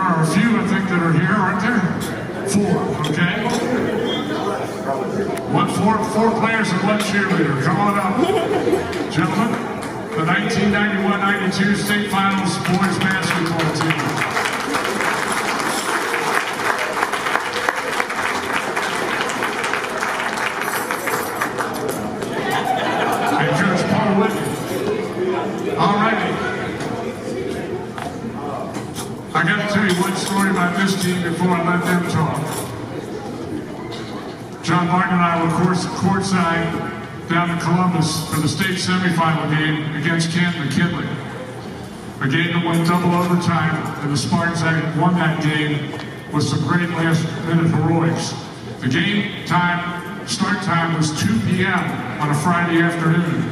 are a few, I think, that are here, aren't there? 4, okay? Four players and 1 cheerleader. Come on up. Gentlemen, the 1991-92 state finals boys basketball team. And Coach Paul Whitney. All righty. I got to tell you one story about this team before I let them talk. John Martin and I were courtside down in Columbus for the state semifinal game against Kent McKinley. A game that went double overtime, and the Spartans won that game with some great last-minute heroics. The game time, start time was 2 p.m. on a Friday afternoon.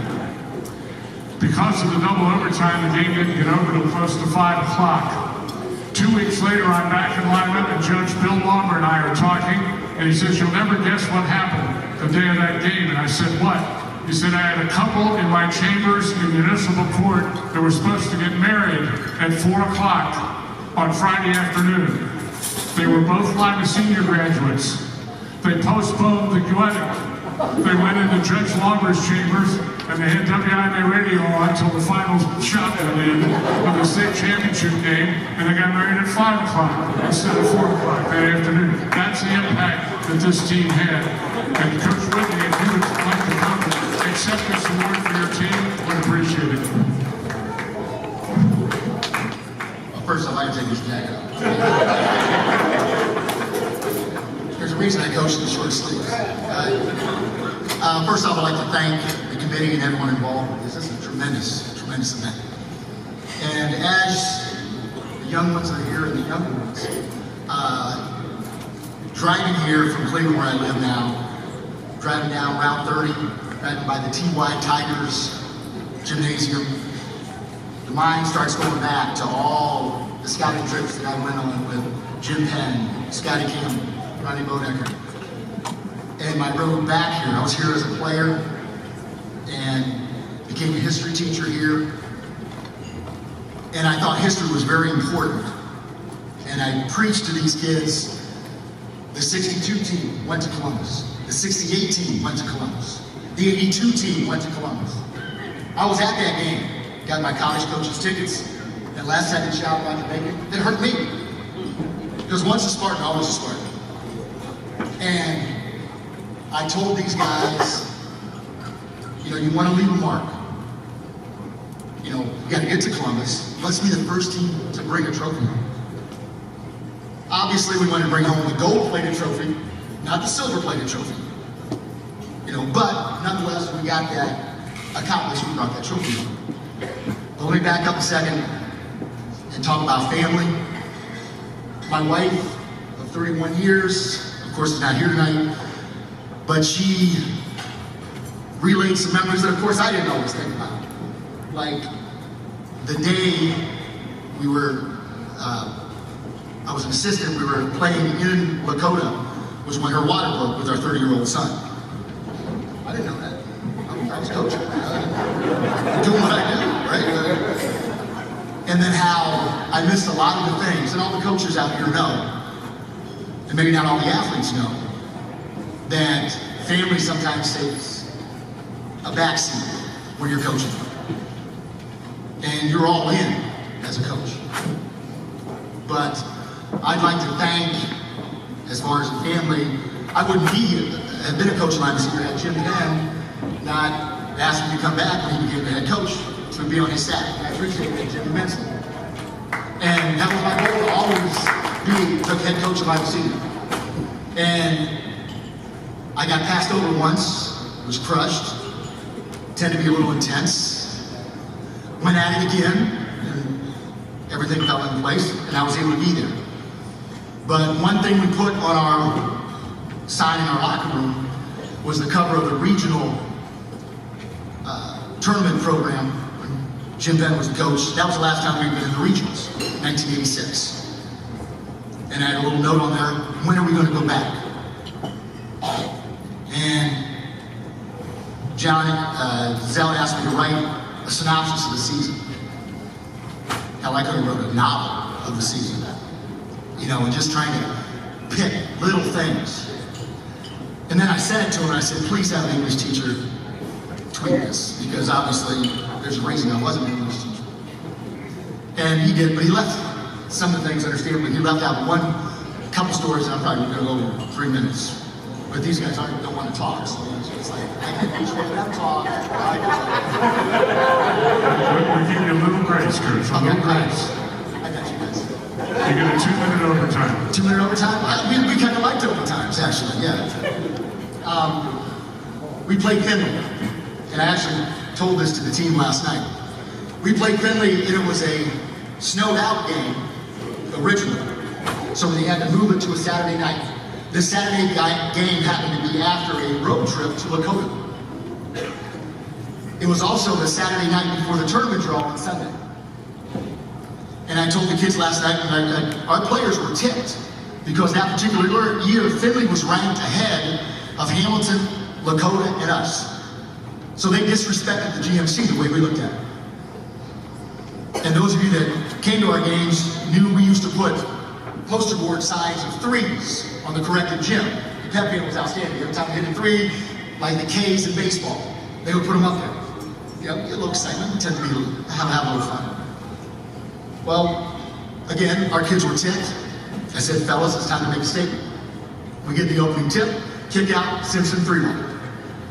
Because of the double overtime, the game didn't get over till close to 5 o'clock. 2 weeks later, I'm back in Lima, and Judge Bill Lomber and I are talking, and he says, "You'll never guess what happened the day of that game." And I said, "What?" He said, "I had a couple in my chambers in municipal court that were supposed to get married at 4 o'clock on Friday afternoon. They were both Lima senior graduates. They postponed the wedding. They went into Judge Lomber's chambers, and they had WIMA radio on until the final shot went in of the state championship game, and they got married at 5 o'clock instead of 4 o'clock that afternoon." That's the impact that this team had. And Coach Whitney, if you would like to come accept this award for your team, would appreciate it. Well, first, I'd like to take this jacket off. There's a reason I coach in the short sleeves. First off, I'd like to thank the committee and everyone involved. This is a tremendous, tremendous event. And as the young ones are here and the younger ones, driving here from Cleveland, where I live now, driving down Route 30, driving by the TY Tigers Gymnasium, the mind starts going back to all the scouting trips that I went on with Jim Penn, Scotty Kim, Ronnie Bodecker. And my road back here, I was here as a player and became a history teacher here. And I thought history was very important. And I preached to these kids. The 62 team went to Columbus. The 68 team went to Columbus. The 82 team went to Columbus. I was at that game, got my college coach's tickets, and last second shout about Jamaica, it hurt me. Because once a Spartan, always a Spartan. And I told these guys, you want to leave a mark. You got to get to Columbus. Let's be the first team to bring a trophy home. Obviously, we wanted to bring home the gold-plated trophy, not the silver-plated trophy. But nonetheless, we got that accomplished. We brought that trophy home. But let me back up a second and talk about family. My wife of 31 years, of course, is not here tonight, but she relayed some memories that, of course, I didn't always think about. Like the day we were, I was an assistant, we were playing in Lakota, was when her water broke with our 30-year-old son. I didn't know that. I was coaching. Doing what I do, right? And then how I missed a lot of the things, and all the coaches out here know, and maybe not all the athletes know, that family sometimes takes a backseat when you're coaching. And you're all in as a coach. But I'd like to thank, as far as the family, I wouldn't have been a coach in Lima Senior had Jim Penn not asked me to come back when he became the head coach to be on his staff. I appreciate that, Jim, immensely. And that was my goal, to always be the head coach of Lima Senior. And I got passed over once, was crushed, tended to be a little intense, went at it again, and everything fell into place, and I was able to be there. But one thing we put on our sign in our locker room was the cover of the regional tournament program when Jim Penn was the coach. That was the last time we'd been in the regionals, 1986. And I had a little note on there, when are we going to go back? And John Zell asked me to write a synopsis of the season. Hell, I could have wrote a novel of the season. you know, and just trying to pick little things. And then I said to him, I said, please have an English teacher tweet this, because obviously there's a reason I wasn't an English teacher. And he did, but he left some of the things, understandably. He left out couple stories, and I'm probably going to go over 3 minutes. But these guys don't want to talk, so it's like, I can't teach them to talk. We're giving you a little grace, Coach. A little grace. I got you guys. You get a 2-minute overtime. 2-minute overtime? Yeah, we kind of liked overtimes, actually, yeah. We played Finley, and I actually told this to the team last night. We played Finley, and it was a snowed out game, originally. So they had to move it to a Saturday night. This Saturday game happened to be after a road trip to Lakota. It was also the Saturday night before the tournament draw on Sunday. And I told the kids last night, our players were ticked because that particular year, Finley was ranked ahead of Hamilton, Lakota, and us. So they disrespected the GMC the way we looked at it. And those of you that came to our games knew we used to put poster board signs of 3s on the corrected gym. The pep band was outstanding. Every time we hit a 3, like the K's in baseball, they would put them up there. You know, get a little excitement, tend to have a little fun. Well, again, our kids were ticked. I said, fellas, it's time to make a statement. We get the opening tip, kick out, Simpson 3-ball.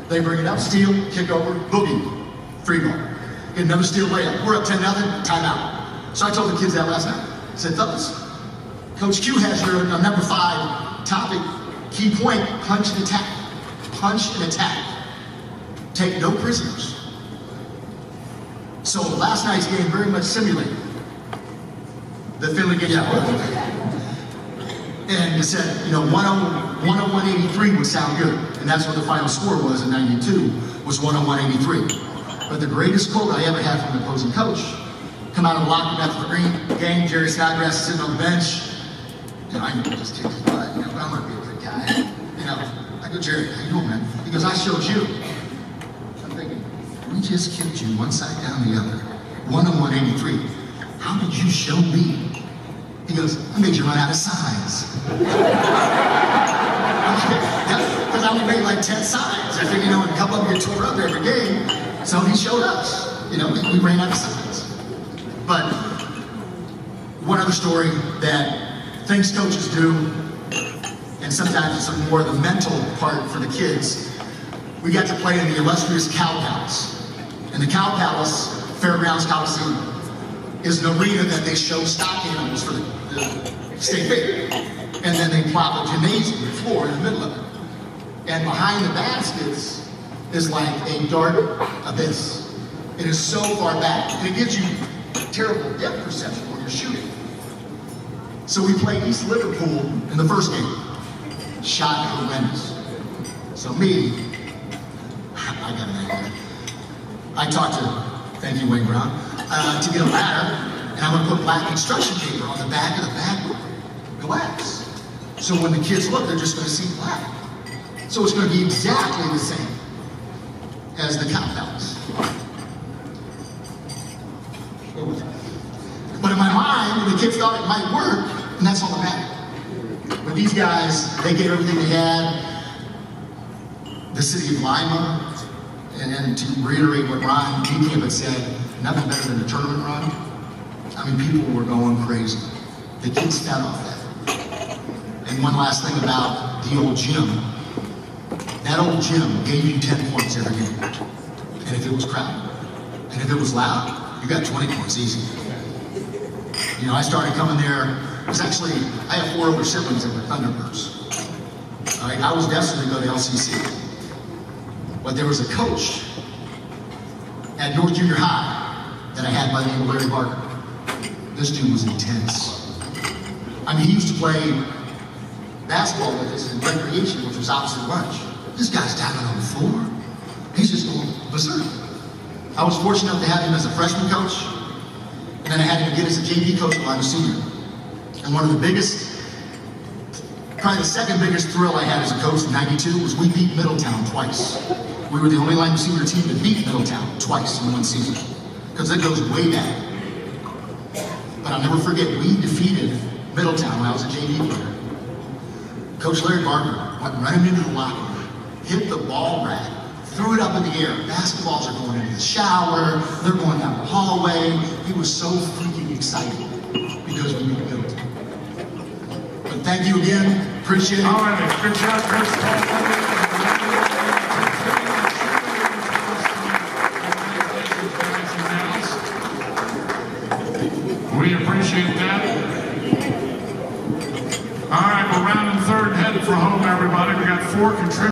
They bring it up, steal, kick over, boogie, 3-ball. Get another steal layup. We're up 10-0, timeout. So I told the kids that last night. I said, fellas, Coach Q has your number 5 topic, key point, punch and attack. Punch and attack. Take no prisoners. So last night's game very much simulated the Finley game. And it said, you know, 101-83 would sound good. And that's what the final score was in 92, was 101-83. But the greatest quote I ever had from the opposing coach, come out of the locker room after the green game, Jerry Snodgrass is sitting on the bench. You know, I knew he just kicked his butt, you know, but I'm gonna be a good guy. You know, I go, Jerry, how you doing, man? He goes, I showed you. I'm thinking, we just kicked you one side down the other. 101-83. How did you show me? He goes, I made you run out of sides. Because I only made like 10 sides. I figured, you know, a couple of them get tore up every game. So he showed us. You know, we ran out of sides. But one other story that things coaches do, and sometimes it's more of the mental part for the kids. We got to play in the illustrious Cow Palace. And the Cow Palace, Fairgrounds Coliseum, is an arena that they show stock animals for the state fair. And then they plop a gymnasium floor in the middle of it. And behind the baskets is like a dark abyss. It is so far back, and it gives you terrible depth perception when you're shooting. So we played East Liverpool in the first game. Shot horrendous. So me, I got an idea. I talked to, thank you Wayne Brown, to get a ladder, and I'm gonna put black construction paper on the back of the back glass. So when the kids look, they're just gonna see black. So it's gonna be exactly the same as the Cow Palace. But in my mind, the kids thought it might work, and that's all that mattered. But these guys, they gave everything they had. The city of Lima, and to reiterate what Ron Deacon had said, nothing better than a tournament run. I mean, people were going crazy. The kids fed off that. And one last thing about the old gym. That old gym gave you 10 points every game. And if it was crowded, and if it was loud, you got 20 points easy. You know, I started coming there. It was actually, I have 4 older siblings that were Thunderbirds. All right, I was destined to go to LCC. But there was a coach at North Junior High that I had by the name of Larry Barker. This dude was intense. I mean, he used to play basketball with us in recreation, which was opposite lunch. This guy's diving on the floor. He's just going berserk. I was fortunate enough to have him as a freshman coach, and then I had him again as a JV coach while I was senior. And one of the biggest, probably the second biggest thrill I had as a coach in '92 was we beat Middletown twice. We were the only line receiver team that beat Middletown twice in one season, because it goes way back. But I'll never forget, we defeated Middletown when I was a JV player. Coach Larry Barker went running into the locker room, hit the ball rack, threw it up in the air. Basketballs are going into the shower, they're going down the hallway. He was so freaking excited because we beat Middletown. But thank you again, appreciate it. All right, good job, Chris. We appreciate that. All right, we're rounding third, headed for home, everybody. We got 4 contributors.